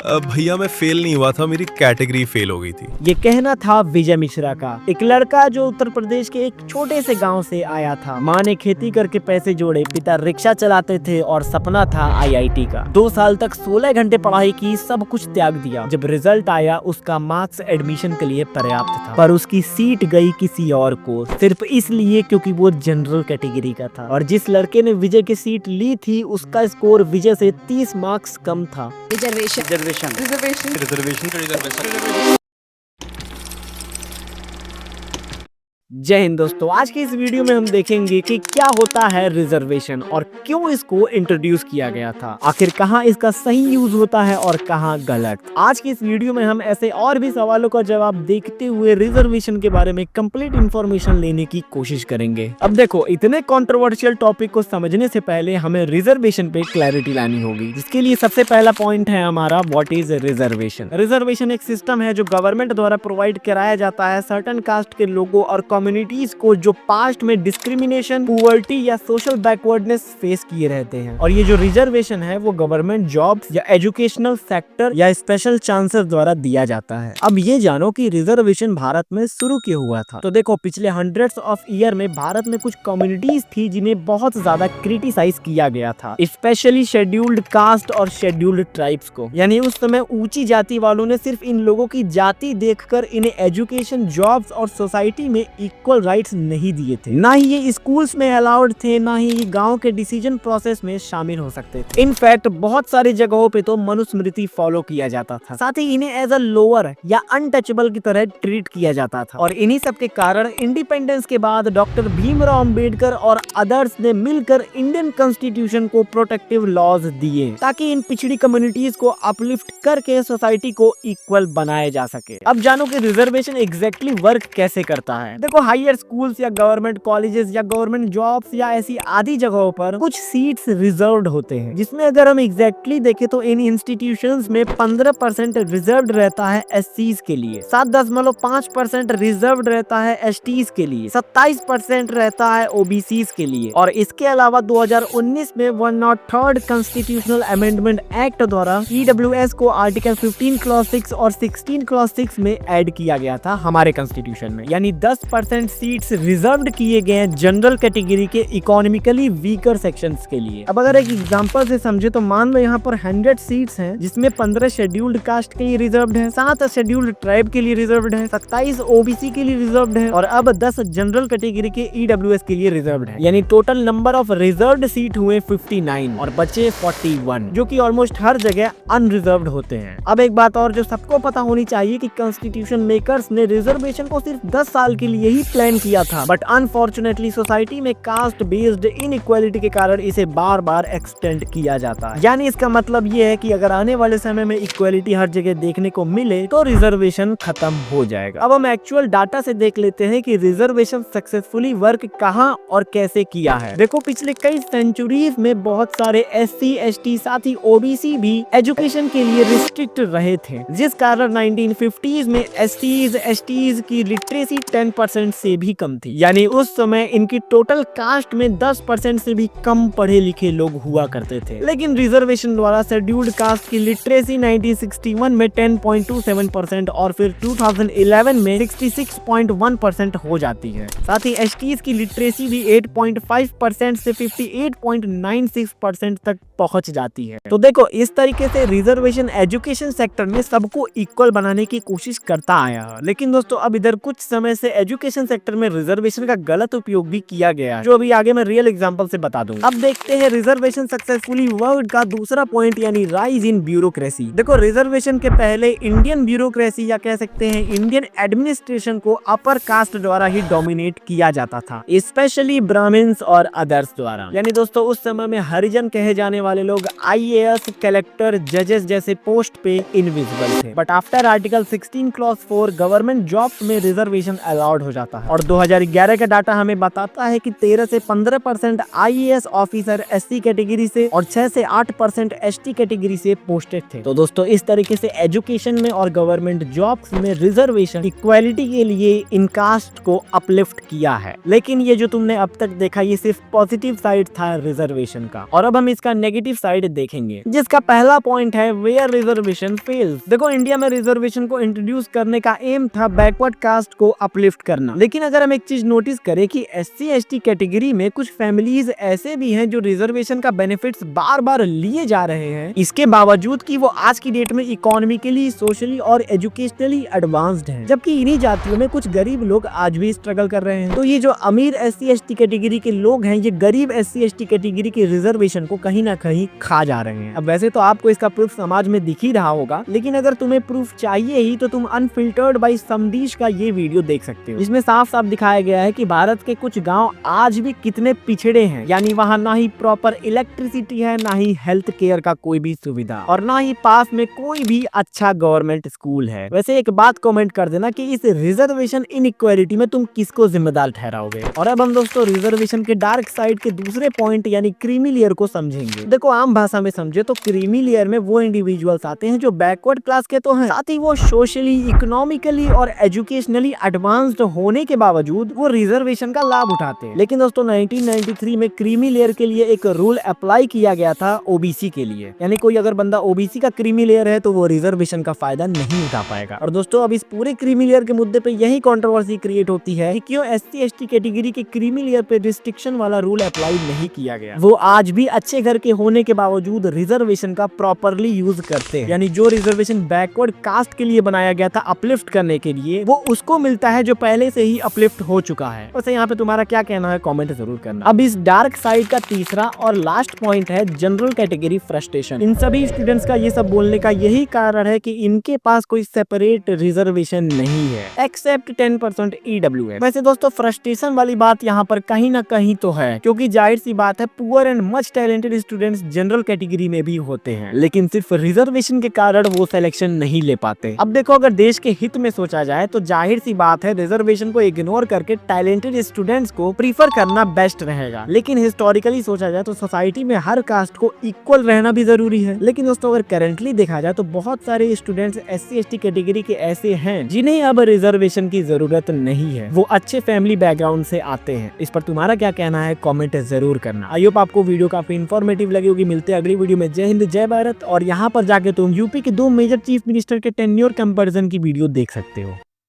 भैया मैं फेल नहीं हुआ था, मेरी कैटेगरी फेल हो गई थी। ये कहना था विजय मिश्रा का, एक लड़का जो उत्तर प्रदेश के एक छोटे से गांव से आया था। माँ ने खेती करके पैसे जोड़े, पिता रिक्शा चलाते थे और सपना था आईआईटी का। 2 साल तक 16 घंटे पढ़ाई की, सब कुछ त्याग दिया। जब रिजल्ट आया उसका मार्क्स एडमिशन के लिए पर्याप्त था, पर उसकी सीट गई किसी और को, सिर्फ इसलिए क्योंकि वो जनरल कैटेगरी का था। और जिस लड़के ने विजय की सीट ली थी उसका स्कोर विजय से 30 मार्क्स कम था। रिजर्वेशन। जय हिंद दोस्तों, आज के इस वीडियो में हम देखेंगे कि क्या होता है रिजर्वेशन और क्यों इसको इंट्रोड्यूस किया गया था, आखिर कहाँ इसका सही यूज होता है और कहाँ गलत। आज की इस वीडियो में हम ऐसे और भी सवालों का जवाब देखते हुए रिजर्वेशन के बारे में कंप्लीट इंफॉर्मेशन लेने की कोशिश करेंगे। अब देखो, इतने कंट्रोवर्शियल टॉपिक को समझने से पहले हमें रिजर्वेशन पे क्लैरिटी लानी होगी, जिसके लिए सबसे पहला पॉइंट है हमारा व्हाट इज रिजर्वेशन। रिजर्वेशन एक सिस्टम है जो गवर्नमेंट द्वारा प्रोवाइड कराया जाता है सर्टेन कास्ट के लोगों और कम्युनिटीज को जो पास्ट में डिस्क्रिमिनेशन, पुअर्टी या सोशल बैकवर्डनेस फेस किए रहते हैं। और ये जो रिजर्वेशन है वो गवर्नमेंट जॉब्स या एजुकेशनल सेक्टर या स्पेशल चांसेस द्वारा दिया जाता है। अब ये जानो कि रिजर्वेशन भारत में शुरू क्यों हुआ था। तो देखो, पिछले हंड्रेड्स ऑफ ईयर में भारत में कुछ कम्युनिटीज थी जिन्हें बहुत ज्यादा क्रिटिसाइज किया गया था, स्पेशली शेड्यूल्ड कास्ट और शेड्यूल्ड ट्राइब्स को। यानी उस समय ऊंची जाति वालों ने सिर्फ इन लोगों की जाति देखकर इन्हें एजुकेशन, जॉब्स और सोसाइटी में इक्वल राइट्स नहीं दिए थे। ना ही ये स्कूल्स में अलाउड थे, ना ही ये गांव के डिसीजन प्रोसेस में शामिल हो सकते थे। इनफैक्ट बहुत सारी जगहों पे तो मनुस्मृति फॉलो किया जाता था। साथ ही इन्हें एज अ लोअर या अनटचेबल की तरह ट्रीट किया जाता था। और इन्हीं सब के कारण इंडिपेंडेंस के बाद डॉक्टर भीमराव अंबेडकर और अदर्स ने मिलकर इंडियन कॉन्स्टिट्यूशन को प्रोटेक्टिव लॉज दिए, ताकि इन पिछड़ी कम्युनिटीज को अपलिफ्ट करके सोसाइटी को इक्वल बनाया जा सके। अब जानो कि रिजर्वेशन एग्जैक्टली वर्क कैसे करता है। देखो, हायर स्कूल्स या गवर्नमेंट कॉलेजेस या गवर्नमेंट जॉब्स या ऐसी आदि जगहों पर कुछ सीट्स रिजर्व्ड होते हैं, जिसमें अगर हम एग्जैक्टली देखें तो इन इंस्टीट्यूशंस में 15% रिजर्व्ड रहता है एससीज के लिए, 7.5% रिजर्व्ड रहता है एसटीज के लिए, 27% रहता है ओबीसीज के लिए। और इसके अलावा 2019 में 103rd कॉन्स्टिट्यूशनल अमेंडमेंट एक्ट द्वारा ईडब्ल्यूएस को आर्टिकल 15 क्लॉज 6 और 16 क्लॉज 6 में ऐड किया गया था हमारे कॉन्स्टिट्यूशन में। यानी 10% सीट्स रिजर्व्ड किए गए हैं जनरल कैटेगरी के इकोनॉमिकली वीकर सेक्शंस के लिए। अब अगर एक एग्जांपल से समझे तो मान लो यहाँ पर 100 सीट्स हैं, जिसमें 15 शेड्यूल्ड कास्ट के लिए रिजर्व्ड है, 7 शेड्यूल्ड ट्राइब के लिए रिजर्व्ड है, 27 ओबीसी के लिए रिजर्व्ड है और अब 10 जनरल कैटेगरी के ईडब्ल्यूएस के लिए रिजर्व्ड है। यानी total number of reserved seat हुए 59 और बचे 41, जो कि ऑलमोस्ट हर जगह अनरिजर्व्ड होते हैं। अब एक बात और जो सबको पता होनी चाहिए कि कॉन्स्टिट्यूशन मेकर्स ने रिजर्वेशन को सिर्फ 10 साल के लिए ही प्लान किया था, बट अनफॉर्चुनेटली सोसाइटी में कास्ट बेस्ड इनइक्वालिटी के कारण इसे बार बार एक्सटेंड किया जाता है। यानी इसका मतलब ये है कि अगर आने वाले समय में इक्वालिटी हर जगह देखने को मिले तो रिजर्वेशन खत्म हो जाएगा। अब हम एक्चुअल डाटा से देख लेते हैं कि रिजर्वेशन सक्सेसफुली वर्क कहां और कैसे किया है। देखो, पिछले कई सेंचुरीज में बहुत सारे एससी, एसटी साथ ही ओबीसी भी एजुकेशन के लिए रिस्ट्रिक्ट रहे थे, जिस कारण 1950s में एसटीज, एसटीज की लिटरेसी 10% से भी कम थी। यानी उस समय इनकी टोटल कास्ट में 10% से भी कम पढ़े लिखे लोग हुआ करते थे। लेकिन रिजर्वेशन द्वारा शेड्यूल्ड कास्ट की लिटरेसी 1961 में 10.27% और फिर 2011 में 66.1% हो जाती है। साथ ही एसटीज की लिटरेसी भी 8.5% से 58.96% तक पहुंच जाती है। तो देखो, इस तरीके से रिजर्वेशन एजुकेशन सेक्टर में सबको इक्वल बनाने की कोशिश करता आया है। लेकिन दोस्तों, अब इधर कुछ समय से एजुकेशन सेक्टर में रिजर्वेशन का गलत उपयोग भी किया गया है, जो अभी आगे मैं रियल एग्जांपल से बता दूंगा। अब देखते हैं रिजर्वेशन सक्सेसफुली वर्क का दूसरा पॉइंट, यानी राइज इन ब्यूरोक्रेसी। देखो, रिजर्वेशन के पहले इंडियन ब्यूरोक्रेसी या कह सकते हैं इंडियन एडमिनिस्ट्रेशन को अपर कास्ट द्वारा ही डोमिनेट किया जाता था, स्पेशली ब्राह्मण्स और अदर्स द्वारा। यानी दोस्तों, उस समय में हरिजन कहे जाने वाले लोग आईएएस, कलेक्टर, जजेस जैसे पोस्ट पे इनविजिबल थे। But after article 16 clause 4 government jobs में रिजर्वेशन अलाउड हो जाता जाता है। और 2011 का डाटा हमें बताता है कि 13 से 15% IAS ऑफिसर SC कैटेगरी से और 6 से 8% ST कैटेगरी से पोस्टेड थे। तो दोस्तों इस तरीके से एजुकेशन में और गवर्नमेंट जॉब्स में रिजर्वेशन इक्वालिटी के लिए इन कास्ट को अपलिफ्ट किया है। लेकिन ये जो तुमने अब तक देखा ये सिर्फ पॉजिटिव साइड था रिजर्वेशन का, और अब हम इसका नेगेटिव साइड देखेंगे, जिसका पहला पॉइंट है वेयर रिजर्वेशन फेल्स। देखो इंडिया में रिजर्वेशन को इंट्रोड्यूस करने का एम था बैकवर्ड कास्ट को अपलिफ्ट करना, लेकिन अगर हम एक चीज नोटिस करें कि SC ST कैटेगरी में कुछ फैमिलीज ऐसे भी हैं जो रिजर्वेशन का बेनिफिट्स बार बार लिए जा रहे हैं, इसके बावजूद कि वो आज की डेट में इकोनॉमिकली, सोशली और एजुकेशनली एडवांस्ड हैं, जबकि इन्हीं जातियों में कुछ गरीब लोग आज भी स्ट्रगल कर रहे हैं। तो ये जो अमीर SC ST कैटेगरी के लोग हैं, ये गरीब SC ST कैटेगरी के रिजर्वेशन को कहीं ना कहीं खा जा रहे हैं। अब वैसे तो आपको इसका प्रूफ समाज में दिख ही रहा होगा, लेकिन अगर तुम्हें प्रूफ चाहिए ही तो तुम अनफिल्टर्ड बाय समदीश का ये वीडियो देख सकते हो, जिसमें साफ साफ दिखाया गया है कि भारत के कुछ गांव आज भी कितने पिछड़े हैं। यानी वहाँ ना ही प्रॉपर इलेक्ट्रिसिटी है, ना ही हेल्थ केयर का कोई भी सुविधा, और ना ही पास में कोई भी अच्छा गवर्नमेंट स्कूल है। वैसे एक बात कमेंट कर देना कि इस रिजर्वेशन इनइक्वालिटी में तुम किसको जिम्मेदार ठहराओगे। और अब हम दोस्तों रिजर्वेशन के डार्क साइड के दूसरे पॉइंट यानी क्रीमी लेयर को समझेंगे। देखो आम भाषा में समझे तो क्रीमी लेयर में वो इंडिविजुअल्स आते हैं जो बैकवर्ड क्लास के तो हैं, साथ ही वो सोशली, इकोनॉमिकली और एजुकेशनली एडवांस्ड होने के बावजूद वो रिजर्वेशन का लाभ उठाते हैं। लेकिन दोस्तों 1993 में क्रीमी लेयर के लिए एक रूल अप्लाई किया गया था OBC के लिए, यानी कोई अगर बंदा OBC का क्रीमी लेयर है तो वो रिजर्वेशन का फायदा नहीं उठा पाएगा। और दोस्तों अब इस पूरे क्रीमी लेयर के मुद्दे पे यही कंट्रोवर्सी क्रिएट होती है कि क्यों SC ST कैटेगरी के क्रीमी लेयर पे रिस्ट्रिक्शन वाला रूल अप्लाई नहीं किया गया। वो आज भी अच्छे घर के होने के बावजूद रिजर्वेशन का प्रॉपरली यूज करते हैं, यानी जो रिजर्वेशन बैकवर्ड कास्ट के लिए बनाया गया था अपलिफ्ट करने के लिए, वो उसको मिलता है जो पहले से ही अपलिफ्ट हो चुका है। वैसे यहाँ पे तुम्हारा क्या कहना है कमेंट जरूर करना। अब इस डार्क साइड का तीसरा और लास्ट पॉइंट है जनरल कैटेगरी फ्रस्ट्रेशन। इन सभी स्टूडेंट्स का ये सब बोलने का यही कारण है कि इनके पास कोई सेपरेट रिजर्वेशन नहीं है एक्सेप्ट 10% EWS। वैसे दोस्तों फ्रस्ट्रेशन वाली बात यहाँ पर कहीं ना कहीं तो है, क्योंकि जाहिर सी बात है poor and much talented students general category में भी होते हैं, लेकिन सिर्फ रिजर्वेशन के कारण वो सिलेक्शन नहीं ले पाते। अब देखो अगर देश के हित में सोचा जाए तो जाहिर सी बात है रिजर्वेशन को इग्नोर करके टैलेंटेड स्टूडेंट्स को प्रीफर करना बेस्ट रहेगा। लेकिन हिस्टोरिकली सोचा जाए तो सोसाइटी में हर कास्ट को इक्वल रहना भी जरूरी है। लेकिन दोस्तों अगर करंटली देखा जाए तो बहुत सारे स्टूडेंट्स SC ST कैटेगरी के ऐसे हैं जिन्हें अब रिजर्वेशन की जरूरत नहीं है, वो अच्छे फैमिली बैकग्राउंड से आते हैं। इस पर तुम्हारा क्या कहना है कमेंट जरूर करना। आई होप आपको वीडियो काफी इन्फॉर्मेटिव लगी होगी। मिलते हैं अगली वीडियो में। जय हिंद जय भारत। और यहाँ पर जाके तुम यूपी के 2 मेजर चीफ मिनिस्टर के टेन्योर कंपैरिजन की वीडियो देख सकते हो।